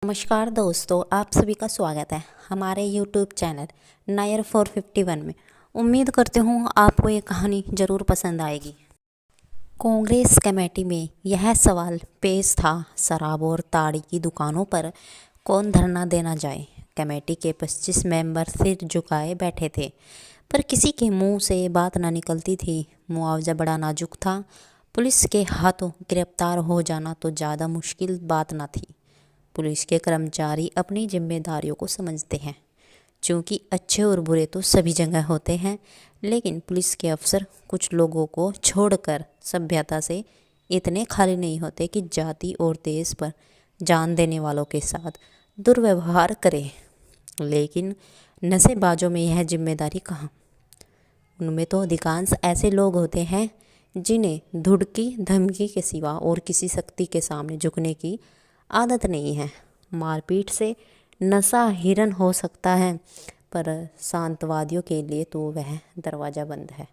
नमस्कार दोस्तों, आप सभी का स्वागत है हमारे YouTube चैनल नायर 451 में। उम्मीद करते हूँ आपको ये कहानी ज़रूर पसंद आएगी। कांग्रेस कमेटी में यह सवाल पेश था, शराब और ताड़ी की दुकानों पर कौन धरना देना जाए। कमेटी के 25 मेंबर सिर झुकाए बैठे थे, पर किसी के मुंह से बात ना निकलती थी। मुआवजा बड़ा नाजुक था। पुलिस के हाथों गिरफ्तार हो जाना तो ज़्यादा मुश्किल बात ना थी। पुलिस के कर्मचारी अपनी जिम्मेदारियों को समझते हैं, क्योंकि अच्छे और बुरे तो सभी जगह होते हैं, लेकिन पुलिस के अफसर कुछ लोगों को छोड़कर सभ्यता से इतने खाली नहीं होते कि जाति और देश पर जान देने वालों के साथ दुर्व्यवहार करें। लेकिन नशेबाजों में यह जिम्मेदारी कहाँ। उनमें तो अधिकांश ऐसे लोग होते हैं जिन्हें धुड़की धमकी के सिवा और किसी शक्ति के सामने झुकने की आदत नहीं है। मारपीट से नशा हिरन हो सकता है, पर शांतवादियों के लिए तो वह दरवाज़ा बंद है।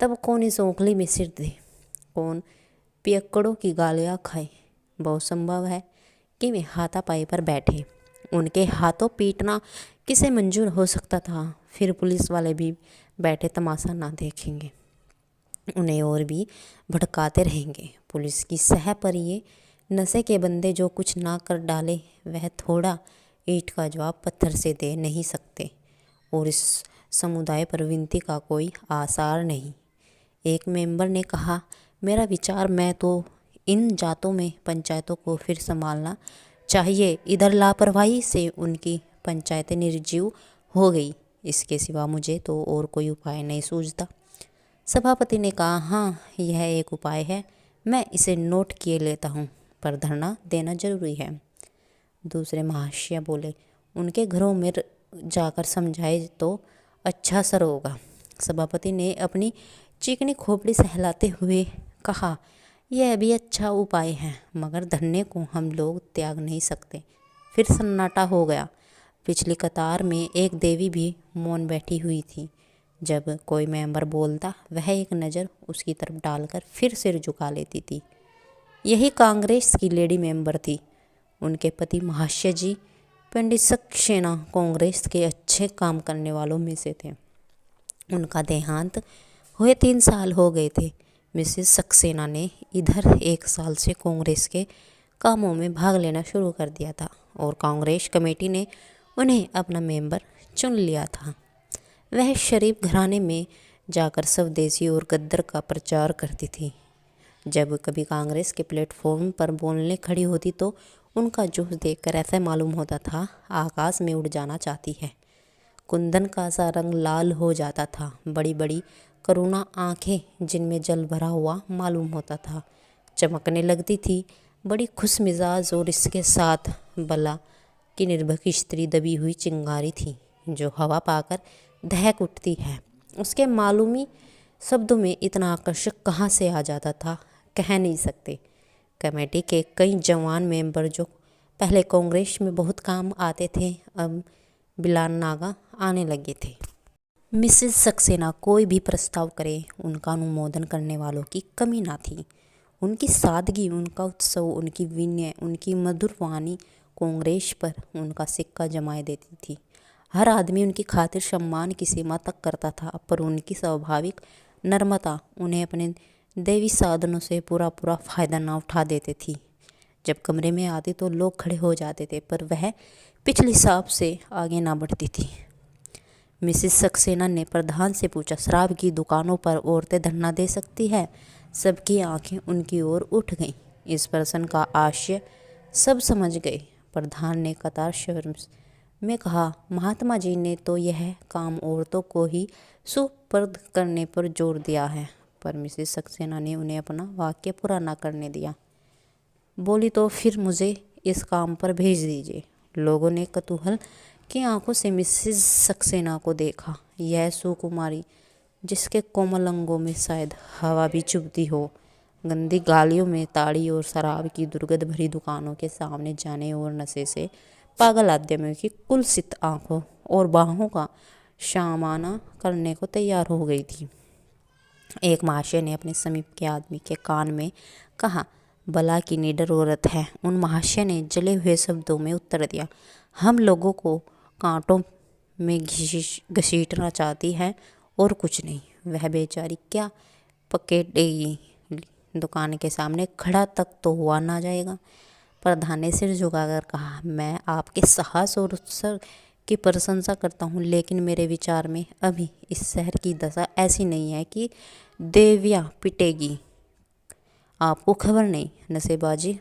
तब कौन इस ओखली में सिर दे, कौन पियक्कड़ों की गालियाँ खाए। बहुत संभव है कि वे हाथापाई पर बैठे। उनके हाथों पीटना किसे मंजूर हो सकता था। फिर पुलिस वाले भी बैठे तमाशा ना देखेंगे, उन्हें और भी भड़काते रहेंगे। पुलिस की सह पर ये नशे के बंदे जो कुछ ना कर डाले, वह थोड़ा ईंट का जवाब पत्थर से दे नहीं सकते, और इस समुदाय पर विनती का कोई आसार नहीं। एक मेंबर ने कहा, मेरा विचार, मैं तो इन जातों में पंचायतों को फिर संभालना चाहिए। इधर लापरवाही से उनकी पंचायतें निर्जीव हो गई। इसके सिवा मुझे तो और कोई उपाय नहीं सूझता। सभापति ने कहा, हाँ, यह एक उपाय है, मैं इसे नोट किए लेता हूँ, पर धरना देना जरूरी है। दूसरे महाशय बोले, उनके घरों में जाकर समझाए तो अच्छा असर होगा। सभापति ने अपनी चिकनी खोपड़ी सहलाते हुए कहा, यह भी अच्छा उपाय है, मगर धरने को हम लोग त्याग नहीं सकते। फिर सन्नाटा हो गया। पिछली कतार में एक देवी भी मौन बैठी हुई थी। जब कोई मेंबर बोलता, वह एक नज़र उसकी तरफ डालकर फिर सिर झुका लेती थी। यही कांग्रेस की लेडी मेंबर थी। उनके पति महाशय जी पंडित सक्सेना कांग्रेस के अच्छे काम करने वालों में से थे। उनका देहांत हुए 3 साल हो गए थे। मिसेस सक्सेना ने इधर 1 साल से कांग्रेस के कामों में भाग लेना शुरू कर दिया था, और कांग्रेस कमेटी ने उन्हें अपना मेंबर चुन लिया था। वह शरीफ घराने में जाकर स्वदेशी और गद्दर का प्रचार करती थी। जब कभी कांग्रेस के प्लेटफॉर्म पर बोलने खड़ी होती तो उनका जोश देखकर ऐसा मालूम होता था आकाश में उड़ जाना चाहती है। कुंदन का सा रंग लाल हो जाता था। बड़ी बड़ी करुणा आंखें जिनमें जल भरा हुआ मालूम होता था चमकने लगती थी। बड़ी खुश मिजाज और इसके साथ बला की निर्भक स्त्री दबी हुई चिंगारी थी, जो हवा पाकर दहक उठती है। उसके मालूमी शब्दों में इतना आकर्षक कहाँ से आ जाता था, कह नहीं सकते। कमेटी के कई जवान मेंबर जो पहले कांग्रेस में बहुत काम आते थे, अब बिलान नागा आने लगे थे। मिसेस सक्सेना कोई भी प्रस्ताव करे, उनका अनुमोदन करने वालों की कमी ना थी। उनकी सादगी, उनका उत्सव, उनकी विनय, उनकी मधुर वाणी कांग्रेस पर उनका सिक्का जमाए देती थी। हर आदमी उनकी खातिर सम्मान की सीमा तक करता था, पर उनकी स्वाभाविक नम्रता उन्हें अपने दैवी साधनों से पूरा फ़ायदा ना उठा देती थी। जब कमरे में आती तो लोग खड़े हो जाते थे, पर वह पिछली सांप से आगे ना बढ़ती थी। मिसेस सक्सेना ने प्रधान से पूछा, शराब की दुकानों पर औरतें धरना दे सकती है? सबकी आंखें उनकी ओर उठ गईं। इस प्रश्न का आशय सब समझ गए। प्रधान ने कतार स्वर में कहा, महात्मा जी ने तो यह काम औरतों को ही सुपुर्द करने पर जोर दिया है। पर मिसेस सक्सेना ने उन्हें अपना वाक्य पूरा न करने दिया। बोली, तो फिर मुझे इस काम पर भेज दीजिए। लोगों ने कतूहल की आंखों से मिसेस सक्सेना को देखा। यह सुकुमारी, जिसके कोमल अंगों में शायद हवा भी चुभती हो, गंदी गालियों में, ताड़ी और शराब की दुर्गंध भरी दुकानों के सामने जाने और नशे से पागल आदमियों की कुलसित आंखों और बाहों का सामना करने को तैयार हो गई थी। एक महाशय ने अपने समीप के आदमी के कान में कहा, भला की निडर औरत है। उन महाशय ने जले हुए शब्दों में उत्तर दिया, हम लोगों को कांटों में घसीटना चाहती है और कुछ नहीं। वह बेचारी क्या पकेटेगी, दुकान के सामने खड़ा तक तो हुआ ना जाएगा। प्रधान ने सिर झुकाकर कहा, मैं आपके साहस और उत्साह की प्रशंसा करता हूँ, लेकिन मेरे विचार में अभी इस शहर की दशा ऐसी नहीं है कि देवियाँ पिटेगी। आपको खबर नहीं नशेबाजी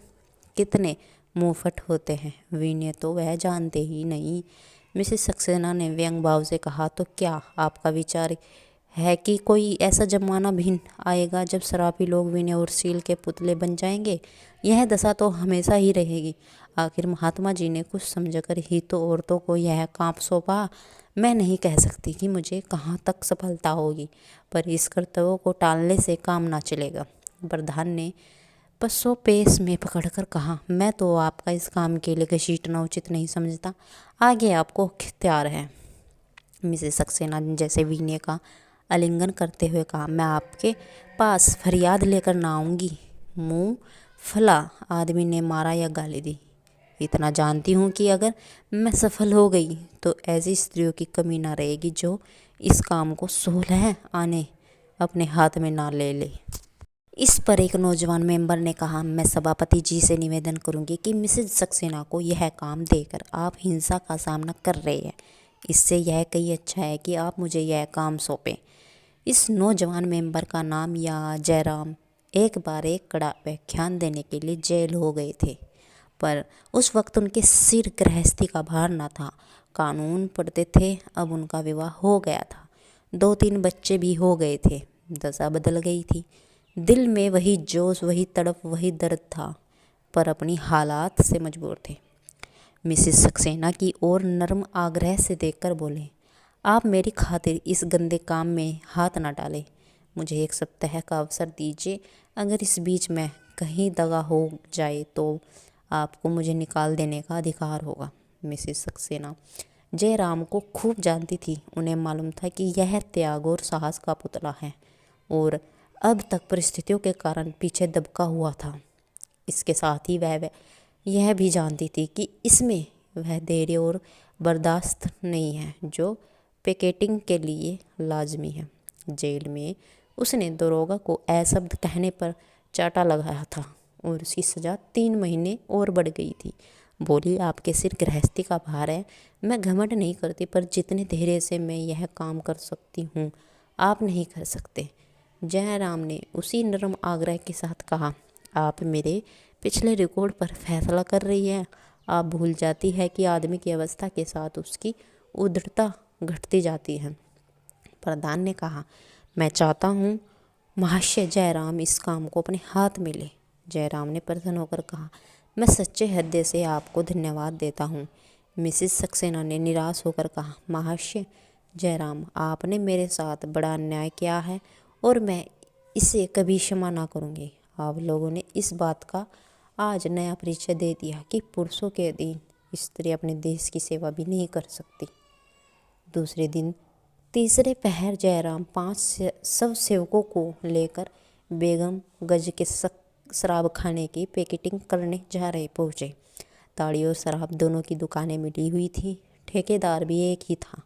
कितने मुंहफट होते हैं, विनय तो वह जानते ही नहीं। मिसेस सक्सेना ने व्यंग भाव से कहा, तो क्या आपका विचार है कि कोई ऐसा जमाना भी आएगा जब शराबी लोग विनय और शील के पुतले बन जाएंगे? यह दशा तो हमेशा ही रहेगी। आखिर महात्मा जी ने कुछ समझकर ही तो औरतों को यह काम सौंपा। मैं नहीं कह सकती कि मुझे कहाँ तक सफलता होगी, पर इस कर्तव्य को टालने से काम ना चलेगा। प्रधान ने पसों पेश में पकड़कर कहा, मैं तो आपका इस काम के लिए घसीटना उचित नहीं समझता, आगे आपको इख्तियार है। मिसेस सक्सेना ने जैसे विनय का आलिंगन करते हुए कहा, मैं आपके पास फरियाद लेकर ना आऊँगी। मुँह फला आदमी ने मारा या गाली दी। इतना जानती हूँ कि अगर मैं सफल हो गई तो ऐसी स्त्रियों की कमी ना रहेगी जो इस काम को 16 आने अपने हाथ में ना ले ले। इस पर एक नौजवान मेंबर ने कहा, मैं सभापति जी से निवेदन करूंगी कि मिसेस सक्सेना को यह काम देकर आप हिंसा का सामना कर रहे हैं, इससे यह कहीं अच्छा है कि आप मुझे यह काम सौंपें। इस नौजवान मेंबर का नाम या जयराम एक बार एक कड़ा व्याख्यान देने के लिए जेल हो गए थे, पर उस वक्त उनके सिर गृहस्थी का भार न था। कानून पढ़ते थे, अब उनका विवाह हो गया था, 2-3 बच्चे भी हो गए थे। दशा बदल गई थी। दिल में वही जोश, वही तड़प, वही दर्द था, पर अपनी हालात से मजबूर थे। मिसेस सक्सेना की ओर नर्म आग्रह से देखकर बोले, आप मेरी खातिर इस गंदे काम में हाथ ना डालें, मुझे 1 सप्ताह का अवसर दीजिए। अगर इस बीच में कहीं दगा हो जाए तो आपको मुझे निकाल देने का अधिकार होगा। मिसेस सक्सेना जयराम को खूब जानती थी। उन्हें मालूम था कि यह त्याग और साहस का पुतला है और अब तक परिस्थितियों के कारण पीछे दबका हुआ था। इसके साथ ही वह यह भी जानती थी कि इसमें वह धैर्य और बर्दाश्त नहीं है जो पिकेटिंग के लिए लाजमी है। जेल में उसने दरोगा को अशब्द कहने पर चाटा लगाया था और उसकी सज़ा 3 महीने और बढ़ गई थी। बोली, आपके सिर गृहस्थी का भार है, मैं घमंड नहीं करती, पर जितने धैर्य से मैं यह काम कर सकती हूँ आप नहीं कर सकते। जयराम ने उसी नरम आग्रह के साथ कहा, आप मेरे पिछले रिकॉर्ड पर फैसला कर रही हैं। आप भूल जाती है कि आदमी की अवस्था के साथ उसकी उदारता घटती जाती है। प्रधान ने कहा, मैं चाहता हूँ महाशय जयराम इस काम को अपने हाथ में ले। जयराम ने प्रसन्न होकर कहा, मैं सच्चे हृदय से आपको धन्यवाद देता हूँ। मिसेस सक्सेना ने निराश होकर कहा, महाशय जयराम, आपने मेरे साथ बड़ा अन्याय किया है और मैं इसे कभी क्षमा ना करूँगी। आप लोगों ने इस बात का आज नया परिचय दे दिया कि पुरुषों के अधीन स्त्री अपने देश की सेवा भी नहीं कर सकती। दूसरे दिन तीसरे पहर जयराम 5 सब सेवकों को लेकर बेगम गंज के शराब खाने की पैकेटिंग करने जा रहे पहुँचे। ताड़ी और शराब दोनों की दुकानें मिली हुई थी। ठेकेदार भी एक ही था।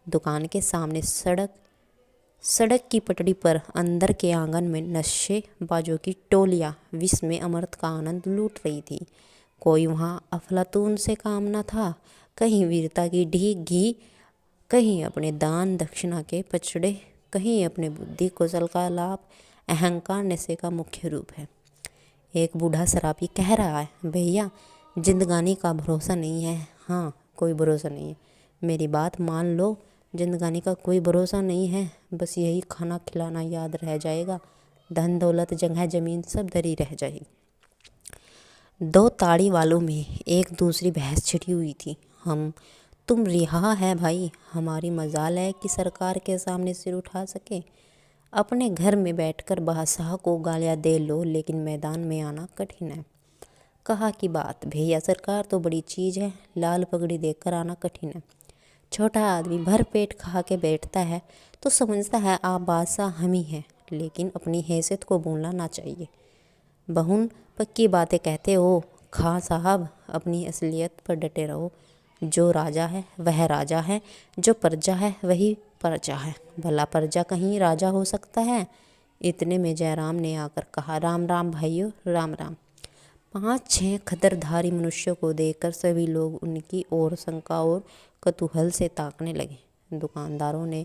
दुकान के सामने सड़क की पटड़ी पर अंदर के आंगन में नशेबाजों की टोलियाँ विष में अमृत का आनंद लूट रही थी। कोई वहाँ अफलातून से काम न था, कहीं वीरता की घी, कहीं अपने दान दक्षिणा के पचड़े, कहीं अपने बुद्धि कौशल का लाभ। अहंकार नशे का मुख्य रूप है। एक बूढ़ा शराबी कह रहा है, भैया जिंदगानी का भरोसा नहीं है। हाँ, कोई भरोसा नहीं है, मेरी बात मान लो, जिंदगानी का कोई भरोसा नहीं है। बस यही खाना खिलाना याद रह जाएगा, धन दौलत जगह जमीन सब धरी रह जाएगी। 2 ताड़ी वालों में एक दूसरी बहस छिड़ी हुई थी। तुम रिहा है भाई, हमारी मजाल है कि सरकार के सामने सिर उठा सके। अपने घर में बैठकर बादशाह को गालियाँ दे लो, लेकिन मैदान में आना कठिन है। कहा की बात, भैया सरकार तो बड़ी चीज़ है, लाल पगड़ी देकर आना कठिन है। छोटा आदमी भर पेट खा के बैठता है तो समझता है आप बादशाह हम ही हैं, लेकिन अपनी हैसियत को भूलना ना चाहिए। बहुन पक्की बातें कहते हो। खां साहब, अपनी असलियत पर डटे रहो। जो राजा है वह राजा है, जो प्रजा है वही प्रजा है। भला प्रजा कहीं राजा हो सकता है? इतने में जयराम ने आकर कहा, राम राम भाइयों, राम राम। 5-6 खद्दरधारी मनुष्यों को देखकर सभी लोग उनकी ओर शंका और कौतूहल से ताकने लगे। दुकानदारों ने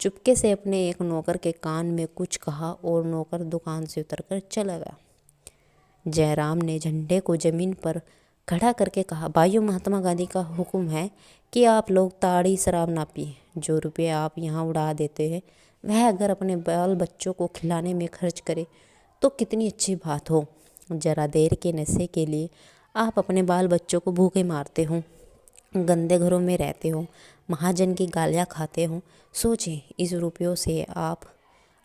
चुपके से अपने एक नौकर के कान में कुछ कहा और नौकर दुकान से उतरकर चला गया। जयराम ने झंडे को जमीन पर खड़ा करके कहा, भाइयों, महात्मा गांधी का हुक्म है कि आप लोग ताड़ी शराब ना पिए। जो रुपये आप यहाँ उड़ा देते हैं वह अगर अपने बाल बच्चों को खिलाने में खर्च करे तो कितनी अच्छी बात हो। जरा देर के नशे के लिए आप अपने बाल बच्चों को भूखे मारते हो, गंदे घरों में रहते हो, महाजन की गालियाँ खाते हो। सोचें, इस रुपयों से आप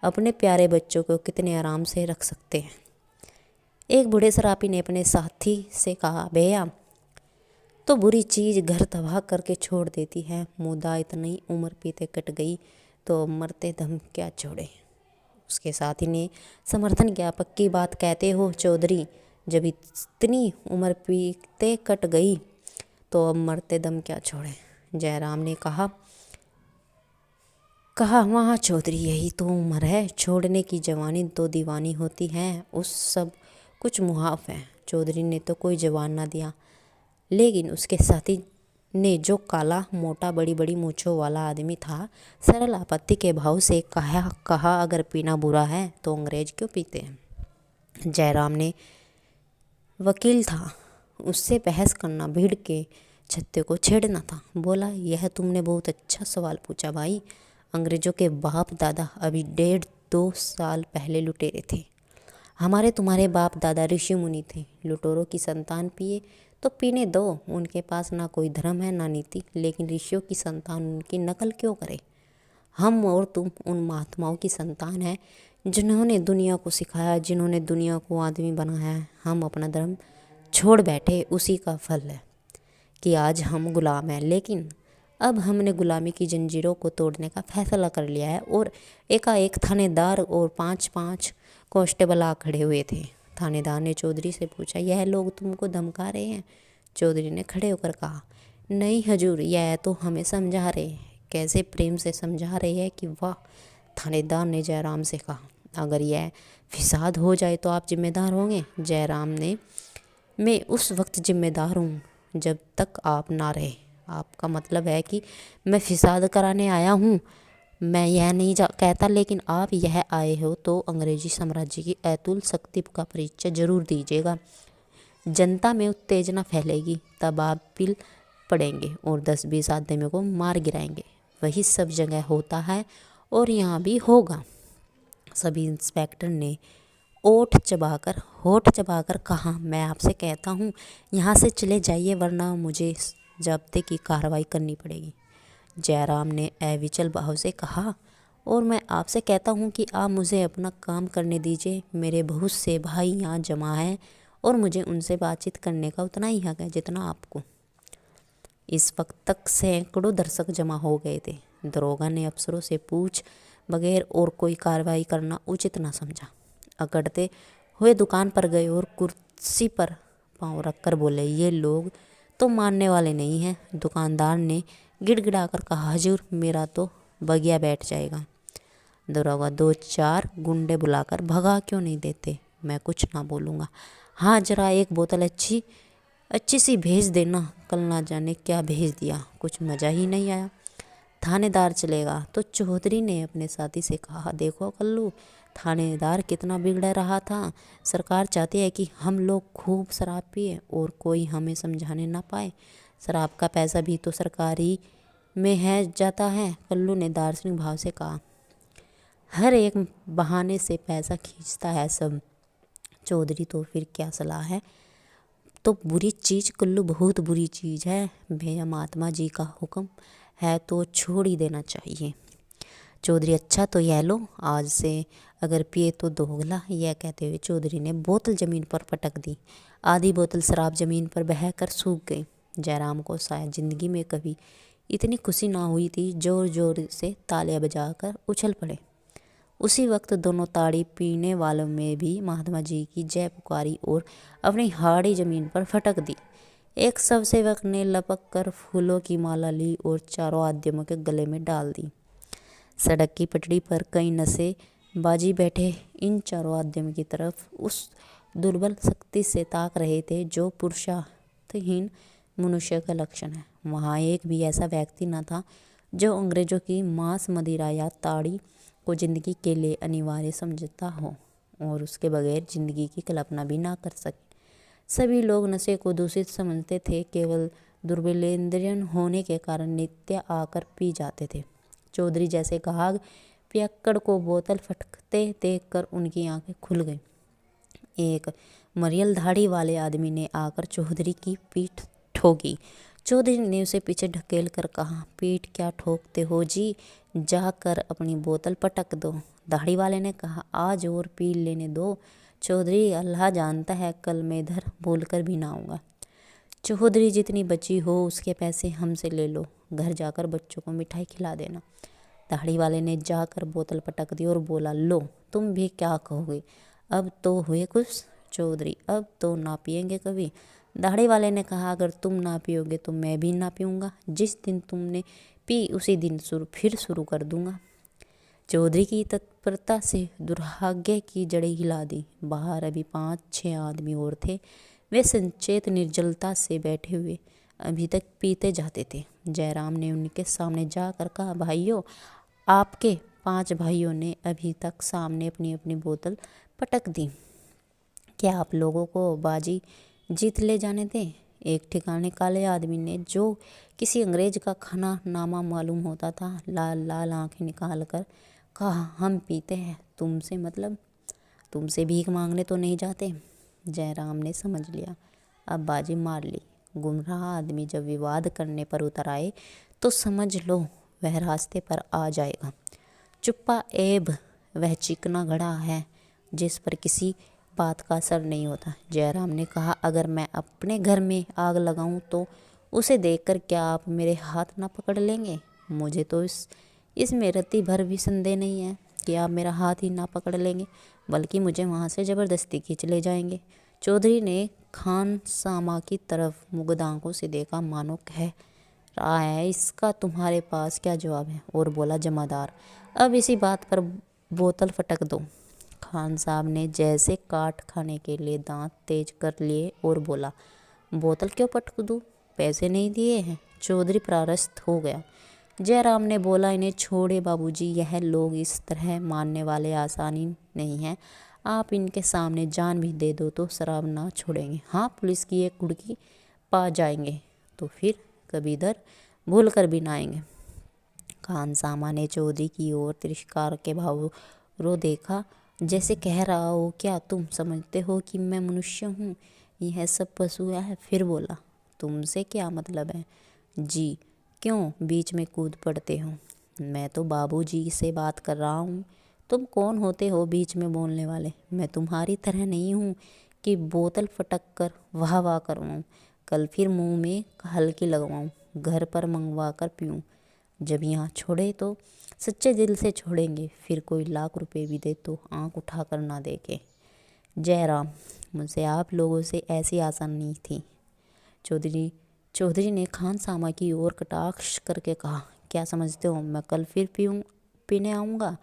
अपने प्यारे बच्चों को कितने आराम से रख सकते हैं। एक बूढ़े शराबी ने अपने साथी से कहा, भैया, तो बुरी चीज़ घर तबाह करके छोड़ देती है। मुदा इतनी उम्र पीते कट गई तो मरते दम क्या छोड़े। उसके साथी ने समर्थन किया, पक्की बात कहते हो चौधरी, जब इतनी उम्र पीते कट गई तो अब मरते दम क्या छोड़े। जयराम ने कहा वहाँ चौधरी, यही तो उम्र है, छोड़ने की। जवानी तो दीवानी होती है, उस सब कुछ मुहाफ है। चौधरी ने तो कोई जवाब ना दिया, लेकिन उसके साथी ने, जो काला मोटा बड़ी बड़ी मूँछों वाला आदमी था, सरल आपत्ति के भाव से कहा, अगर पीना बुरा है तो अंग्रेज क्यों पीते हैं। जयराम ने वकील था, उससे बहस करना भीड़ के छत्ते को छेड़ना था। बोला, यह तुमने बहुत अच्छा सवाल पूछा भाई। अंग्रेज़ों के बाप दादा अभी 1.5-2 साल पहले लुटेरे थे। हमारे तुम्हारे बाप दादा ऋषि मुनि थे। लुटेरों की संतान पिए तो पीने दो, उनके पास ना कोई धर्म है ना नीति, लेकिन ऋषियों की संतान उनकी नकल क्यों करे। हम और तुम उन महात्माओं की संतान हैं जिन्होंने दुनिया को सिखाया, जिन्होंने दुनिया को आदमी बनाया है। हम अपना धर्म छोड़ बैठे, उसी का फल है कि आज हम गुलाम हैं। लेकिन अब हमने गुलामी की जंजीरों को तोड़ने का फैसला कर लिया है। और एकाएक थानेदार और 5-5 कांस्टेबल आ खड़े हुए थे। थानेदार ने चौधरी से पूछा, यह लोग तुमको धमका रहे हैं? चौधरी ने खड़े होकर कहा, नहीं हजूर, यह तो हमें समझा रहे हैं। कैसे प्रेम से समझा रहे हैं कि वाह। थानेदार ने जयराम से कहा, अगर यह फिसाद हो जाए तो आप जिम्मेदार होंगे। जयराम ने, मैं उस वक्त जिम्मेदार हूँ जब तक आप ना रहे। आपका मतलब है कि मैं फिसाद कराने आया हूँ? मैं यह नहीं कहता, लेकिन आप यह आए हो तो अंग्रेजी साम्राज्य की अतुल शक्ति का परिचय जरूर दीजिएगा। जनता में उत्तेजना फैलेगी, तब आप पिल पड़ेंगे और 10-20 आदमियों को मार गिराएंगे। वही सब जगह होता है और यहाँ भी होगा। सभी इंस्पेक्टर ने होठ चबाकर कहा, मैं आपसे कहता हूँ, यहाँ से चले जाइए, वरना मुझे जब्ते की कार्रवाई करनी पड़ेगी। जयराम ने अविचल भाव से कहा, और मैं आपसे कहता हूँ कि आप मुझे अपना काम करने दीजिए। मेरे बहुत से भाई यहाँ जमा हैं और मुझे उनसे बातचीत करने का उतना ही हक है जितना आपको। इस वक्त तक सैकड़ों दर्शक जमा हो गए थे। दरोगा ने अफसरों से पूछ बगैर और कोई कार्रवाई करना उचित न समझा। अकड़ते हुए दुकान पर गए और कुर्सी पर पाँव रखकर बोले, ये लोग तो मानने वाले नहीं हैं। दुकानदार ने गिड़गिड़ाकर कहा, हजूर, मेरा तो बगिया बैठ जाएगा। दरोगा 2-4 गुंडे बुलाकर भगा क्यों नहीं देते? मैं कुछ ना बोलूँगा। हाँ, जरा एक बोतल अच्छी सी भेज देना। कल ना जाने क्या भेज दिया, कुछ मज़ा ही नहीं आया। थानेदार चलेगा तो चौधरी ने अपने साथी से कहा, देखो कल्लू, थानेदार कितना बिगड़ रहा था। सरकार चाहती है कि हम लोग खूब शराब पिए और कोई हमें समझाने ना पाए। शराब का पैसा भी तो सरकारी में है जाता है। कल्लू ने दार्शनिक भाव से कहा, हर एक बहाने से पैसा खींचता है सब। चौधरी, तो फिर क्या सलाह है? तो बुरी चीज़ कल्लू, बहुत बुरी चीज़ है। भैया, महात्मा जी का हुक्म है तो छोड़ ही देना चाहिए। चौधरी, अच्छा तो यह लो, आज से अगर पिए तो दोगला। यह कहते हुए चौधरी ने बोतल ज़मीन पर पटक दी। आधी बोतल शराब ज़मीन पर बहकर सूख गई। जयराम को शायद ज़िंदगी में कभी इतनी खुशी ना हुई थी। जोर जोर से तालियां बजाकर उछल पड़े। उसी वक्त दोनों ताड़ी पीने वालों में भी महात्मा जी की जय पुकारी और अपनी हाड़ी जमीन पर फटक दी। एक स्वसेवक ने लपक कर फूलों की माला ली और चारों आदमियों के गले में डाल दी। सड़क की पटड़ी पर कई नशे बाजी बैठे इन चारों आदमियों की तरफ उस दुर्बल शक्ति से ताक रहे थे जो पुरुषार्थहीन मनुष्य का लक्षण है। वहाँ एक भी ऐसा व्यक्ति न था जो अंग्रेजों की मांस मदिरा या ताड़ी को जिंदगी के लिए अनिवार्य समझता हो और उसके बगैर जिंदगी की कल्पना भी ना कर सके। सभी लोग नशे को दूषित समझते थे, केवल दुर्बलेंद्रियन होने के कारण नित्य आकर पी जाते थे। चौधरी जैसे गाहक पियक्कड़ को बोतल फटकते देखकर उनकी आंखें खुल गईं। एक मरियल दाढ़ी वाले आदमी ने आकर चौधरी की पीठ ठोकी। चौधरी ने उसे पीछे ढकेल कर कहा, पीठ क्या ठोकते हो जी, जाकर अपनी बोतल पटक दो। दाढ़ी वाले ने कहा, आज और पी लेने दो चौधरी, अल्लाह जानता है कल मैं इधर भूलकर भी ना आऊँगा। चौधरी जितनी बची हो उसके पैसे हमसे ले लो, घर जाकर बच्चों को मिठाई खिला देना। दाढ़ी वाले ने जाकर बोतल पटक दी और बोला, लो तुम भी क्या कहोगे, अब तो हुए खुश। चौधरी, अब तो ना पिएंगे कभी। दाढ़ी वाले ने कहा, अगर तुम ना पियोगे तो मैं भी ना पीऊँगा। जिस दिन तुमने पी उसी दिन फिर शुरू कर दूँगा। चौधरी की तत्परता से दुर्भाग्य की जड़ें हिला दी। बाहर अभी 5-6 आदमी और थे। वे संचेत निर्जलता से बैठे हुए अभी तक पीते जाते थे। जयराम ने उनके सामने जाकर कहा, भाइयों, आपके 5 भाइयों ने अभी तक सामने अपनी अपनी बोतल पटक दी, क्या आप लोगों को बाजी जीत ले जाने दें? एक ठिकाने काले आदमी ने, जो किसी अंग्रेज का खाना नामा मालूम होता था, लाल लाल आंखें निकाल कर कहा, हम पीते हैं, तुमसे मतलब, तुमसे भीख मांगने तो नहीं जाते। जयराम ने समझ लिया, अब बाजी मार ली। गुमराह आदमी जब विवाद करने पर उतर आए तो समझ लो वह रास्ते पर आ जाएगा। चुप्पा एब वह चिकना घड़ा है जिस पर किसी बात का असर नहीं होता। जयराम ने कहा, अगर मैं अपने घर में आग लगाऊं तो उसे देखकर क्या आप मेरे हाथ ना पकड़ लेंगे? मुझे तो इसमें रत्ती भर भी संदेह नहीं है कि आप मेरा हाथ ही ना पकड़ लेंगे, बल्कि मुझे वहाँ से ज़बरदस्ती खींच ले जाएंगे। चौधरी ने खान सामा की तरफ मुग्ध आंखों से देखा, मानो कह रहा है, इसका तुम्हारे पास क्या जवाब है? और बोला, जमादार, अब इसी बात पर बोतल फटक दो। खान साहब ने जैसे काट खाने के लिए दांत तेज कर लिए और बोला, बोतल क्यों पटक दूँ, पैसे नहीं दिए हैं। चौधरी परास्त हो गया। जयराम ने बोला, इन्हें छोड़े बाबूजी, यह लोग इस तरह मानने वाले आसानी नहीं हैं। आप इनके सामने जान भी दे दो तो शराब ना छोड़ेंगे। हाँ, पुलिस की एक कुड़की पा जाएंगे तो फिर कभी इधर भूल कर भी ना आएंगे। खान सामा ने चौधरी की ओर तिरस्कार के भाव रो देखा, जैसे कह रहा हो, क्या तुम समझते हो कि मैं मनुष्य हूँ, यह सब पशु है? फिर बोला, तुमसे क्या मतलब है जी, क्यों बीच में कूद पड़ते हो? मैं तो बाबूजी से बात कर रहा हूँ, तुम कौन होते हो बीच में बोलने वाले? मैं तुम्हारी तरह नहीं हूँ कि बोतल फटक कर वाह वाह करवाऊँ, कल फिर मुंह में हल्की लगवाऊँ, घर पर मंगवा कर पीऊँ। जब यहाँ छोड़े तो सच्चे दिल से छोड़ेंगे, फिर कोई लाख रुपए भी दे तो आंख उठाकर ना देखे। जयराम, मुझसे आप लोगों से ऐसी आशा नहीं थी। चौधरी ने खान सामा की ओर कटाक्ष करके कहा, क्या समझते हो मैं कल फिर पीने आऊँगा?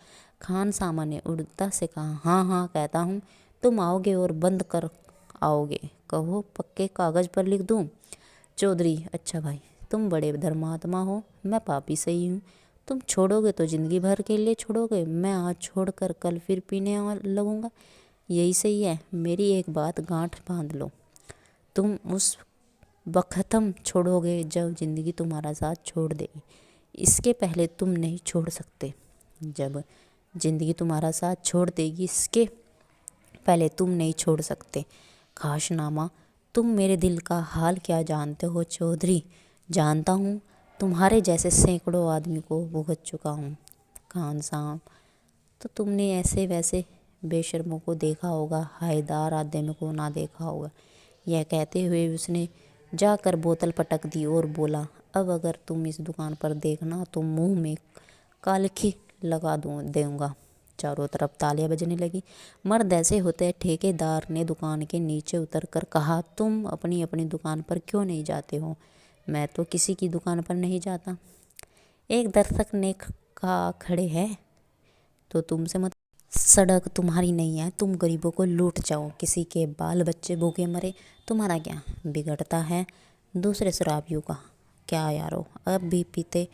खान सामा ने उड़ता से कहा, हाँ हाँ कहता हूँ, तुम आओगे और बंद कर आओगे, कहो पक्के कागज़ पर लिख दूँ। चौधरी, अच्छा भाई, तुम बड़े धर्मात्मा हो, मैं पापी सही हूँ। तुम छोड़ोगे तो ज़िंदगी भर के लिए छोड़ोगे, मैं आज छोड़कर कल फिर पीने लगूँगा, यही सही है। मेरी एक बात गांठ बांध लो, तुम उस बखतम छोड़ोगे जब ज़िंदगी तुम्हारा साथ छोड़ देगी, इसके पहले तुम नहीं छोड़ सकते। जब ज़िंदगी तुम्हारा साथ छोड़ देगी, इसके पहले तुम नहीं छोड़ सकते। खाशनामा, तुम मेरे दिल का हाल क्या जानते हो? चौधरी, जानता हूँ, तुम्हारे जैसे सैकड़ों आदमी को भुगत चुका हूँ। खान साहब, तो तुमने ऐसे वैसे बेशर्मों को देखा होगा, हायदार आदमी को ना देखा होगा। यह कहते हुए उसने जाकर बोतल पटक दी और बोला, अब अगर तुम इस दुकान पर देखना तो मुंह में कालखी लगा दूँगा। चारों तरफ तालियां बजने लगी। मर्द ऐसे होते हैं। ठेकेदार ने दुकान के नीचे उतरकर कहा, तुम अपनी अपनी दुकान पर क्यों नहीं जाते हो? मैं तो किसी की दुकान पर नहीं जाता। एक दर्शक ने कहा, खड़े हैं तो तुमसे मत, सड़क तुम्हारी नहीं है, तुम गरीबों को लूट जाओ, किसी के बाल बच्चे भूखे मरे, तुम्हारा क्या बिगड़ता है? दूसरे शराबियों का, क्या यारो अब भी पीते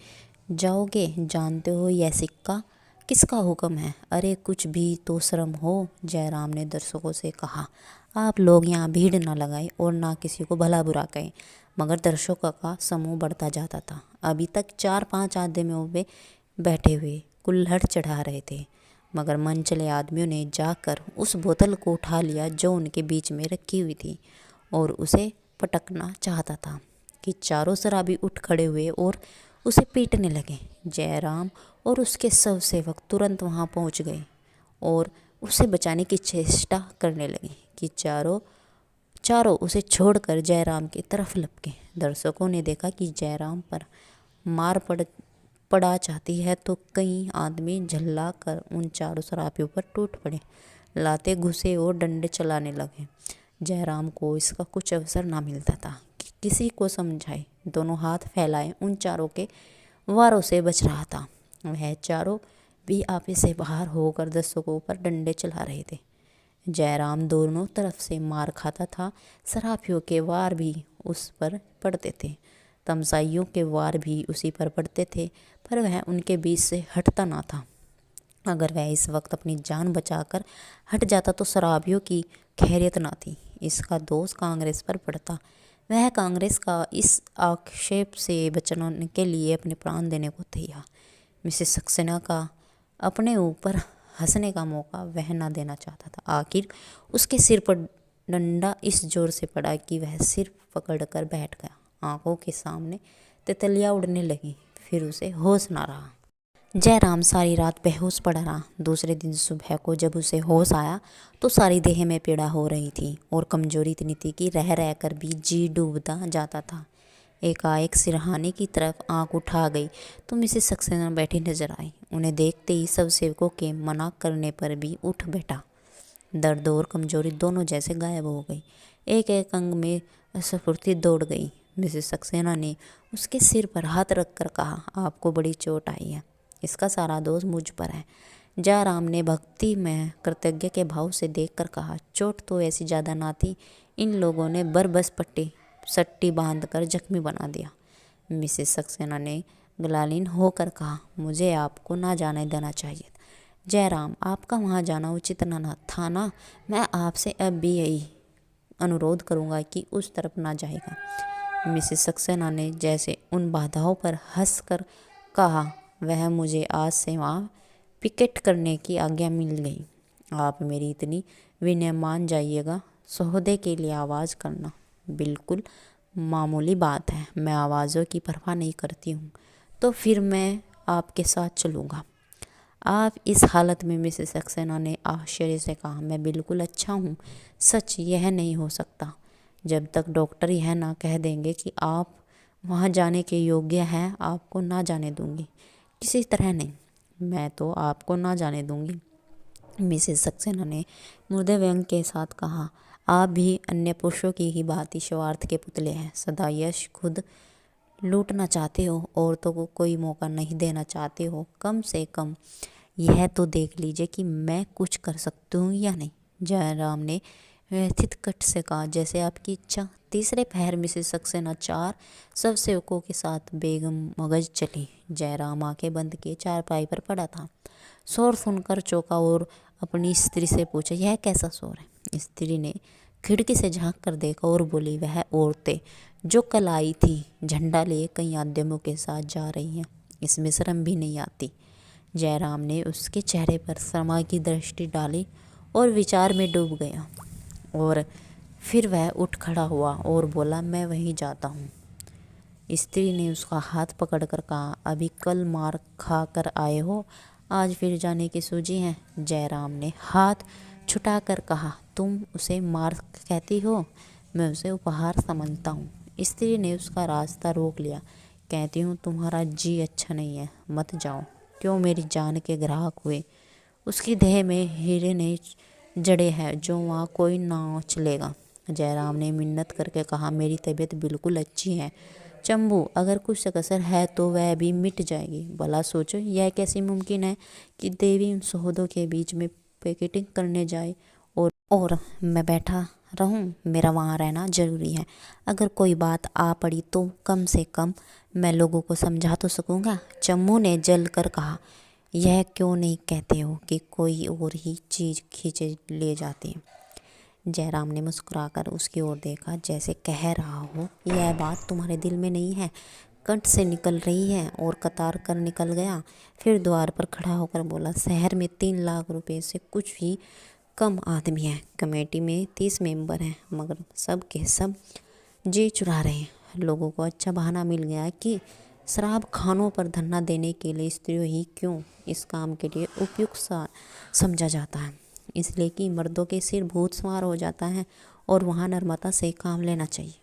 जाओगे? जानते हो यह सिक्का किसका हुक्म है? अरे कुछ भी तो शर्म हो। जयराम ने दर्शकों से कहा, आप लोग यहाँ भीड़ ना लगाएं और ना किसी को भला बुरा कहें। मगर दर्शकों का समूह बढ़ता जाता था। अभी तक 4-5 आदमियों में बैठे हुए कुल्हड़ चढ़ा रहे थे, मगर मन चले आदमियों ने जाकर उस बोतल को उठा लिया जो उनके बीच में रखी हुई थी और उसे पटकना चाहता था कि चारों शराबी उठ खड़े हुए और उसे पीटने लगे। जयराम और उसके सब सेवक तुरंत वहां पहुंच गए और उसे बचाने की चेष्टा करने लगे कि चारों उसे छोड़कर जयराम की तरफ लपके। दर्शकों ने देखा कि जयराम पर मार पड़ा चाहती है तो कई आदमी झल्ला कर उन चारों शराबियों पर टूट पड़े, लाते घुसे और डंडे चलाने लगे। जयराम को इसका कुछ अवसर ना मिलता था कि किसी को समझाए। दोनों हाथ फैलाए उन चारों के वारों से बच रहा था। वह चारों भी आपे से बाहर होकर दर्शकों पर डंडे चला रहे थे। जयराम दोनों तरफ से मार खाता था। शराबियों के वार भी उस पर पड़ते थे, तमसाइयों के वार भी उसी पर पड़ते थे, पर वह उनके बीच से हटता ना था। अगर वह इस वक्त अपनी जान बचाकर हट जाता तो शराबियों की खैरियत ना थी। इसका दोष कांग्रेस पर पड़ता। वह कांग्रेस का इस आक्षेप से बचने के लिए अपने प्राण देने को तैयार। मिसेस सक्सेना का अपने ऊपर हंसने का मौका वह न देना चाहता था। आखिर उसके सिर पर डंडा इस जोर से पड़ा कि वह सिर पकड़कर बैठ गया। आंखों के सामने तितलियां उड़ने लगी। फिर उसे होश ना रहा। जयराम सारी रात बेहोश पड़ा रहा। दूसरे दिन सुबह को जब उसे होश आया तो सारी देह में पीड़ा हो रही थी और कमजोरी इतनी थी कि रह रह कर भी जी डूबता जाता था। एकाएक सिरहाने की तरफ आंख उठा गई तो मिसेस सक्सेना बैठी नजर आई। उन्हें देखते ही सब सेवकों के मना करने पर भी उठ बैठा। दर्द और कमजोरी दोनों जैसे गायब हो गई। एक एक अंग में स्फूर्ति दौड़ गई। मिसेस सक्सेना ने उसके सिर पर हाथ रखकर कहा, आपको बड़ी चोट आई है, इसका सारा दोष मुझ पर है। जयराम ने भक्ति में कृतज्ञ के भाव से देखकर कहा, चोट तो ऐसी ज़्यादा ना थी, इन लोगों ने बरबस सट्टी बांधकर जख्मी बना दिया। मिसेस सक्सेना ने गलालीन होकर कहा, मुझे आपको ना जाने देना चाहिए। जयराम, आपका वहाँ जाना उचित ना था ना। मैं आपसे अब भी यही अनुरोध करूँगा कि उस तरफ ना जाएगा। मिसेस सक्सेना ने जैसे उन बाधाओं पर हंसकर कहा, वह मुझे आज से वहाँ पिकेट करने की आज्ञा मिल गई। आप मेरी इतनी विनय मान जाइएगा। सौदे के लिए आवाज़ करना बिल्कुल मामूली बात है। मैं आवाज़ों की परवाह नहीं करती हूँ। तो फिर मैं आपके साथ चलूँगा। आप इस हालत में? मिसेस सक्सेना ने आश्चर्य से कहा, मैं बिल्कुल अच्छा हूँ। सच यह नहीं हो सकता। जब तक डॉक्टर यह ना कह देंगे कि आप वहाँ जाने के योग्य हैं, आपको ना जाने दूँगी। किसी तरह नहीं, मैं तो आपको ना जाने दूँगी। मिसेस सक्सेना ने मुर्दे व्यंग के साथ कहा, आप भी अन्य पुरुषों की ही भांति स्वार्थ के पुतले हैं। सदा यश खुद लूटना चाहते हो, औरतों को कोई मौका नहीं देना चाहते हो। कम से कम यह तो देख लीजिए कि मैं कुछ कर सकती हूँ या नहीं। जयराम ने व्यथित कट से कहा, जैसे आपकी इच्छा। तीसरे पहर मिसेस सक्सेना 4 सब सेवकों के साथ बेगम मगज चली। जयराम आंखें बंद किए चारपाई पर पड़ा था। शोर सुनकर चौंका और अपनी स्त्री से पूछा, यह कैसा शोर है? स्त्री ने खिड़की से झांक कर देखा और बोली, वह औरतें जो कल आई थी झंडा लिए कई आदमियों के साथ जा रही हैं। इसमें शर्म भी नहीं आती। जयराम ने उसके चेहरे पर शर्मा की दृष्टि डाली और विचार में डूब गया और फिर वह उठ खड़ा हुआ और बोला, मैं वहीं जाता हूँ। स्त्री ने उसका हाथ पकड़कर कहा, अभी कल मार खा कर आए हो, आज फिर जाने की सूझी है? जयराम ने हाथ छुटाकर कहा, तुम उसे मार कहती हो, मैं उसे उपहार समझता हूँ। स्त्री ने उसका रास्ता रोक लिया। कहती हूँ तुम्हारा जी अच्छा नहीं है, मत जाओ। क्यों मेरी जान के ग्राहक हुए? उसकी देह में हीरे नहीं जड़े हैं जो वहाँ कोई नाव चलेगा। जयराम ने मिन्नत करके कहा, मेरी तबीयत बिल्कुल अच्छी है चंबू, अगर कुछ कसर है तो वह भी मिट जाएगी। भला सोचो, यह कैसे मुमकिन है कि देवी उन सौदों के बीच में पैकेटिंग करने जाए और मैं बैठा रहूं? मेरा वहाँ रहना जरूरी है। अगर कोई बात आ पड़ी तो कम से कम मैं लोगों को समझा तो सकूंगा। चम्मू ने जल कर कहा, यह क्यों नहीं कहते हो कि कोई और ही चीज़ खींचे ले जाते हैं। जयराम ने मुस्कुराकर उसकी ओर देखा, जैसे कह रहा हो यह बात तुम्हारे दिल में नहीं है। कंठ से निकल रही है और कतार कर निकल गया। फिर द्वार पर खड़ा होकर बोला, शहर में 3 लाख रुपए से कुछ भी कम आदमी हैं। कमेटी में 30 मेंबर हैं, मगर सब के सब जी चुरा रहे हैं। लोगों को अच्छा बहाना मिल गया कि शराब खानों पर धरना देने के लिए स्त्रियों ही क्यों इस काम के लिए उपयुक्त समझा जाता है, इसलिए कि मर्दों के सिर भूत सवार हो जाता है और वहाँ नर्मता से काम लेना चाहिए।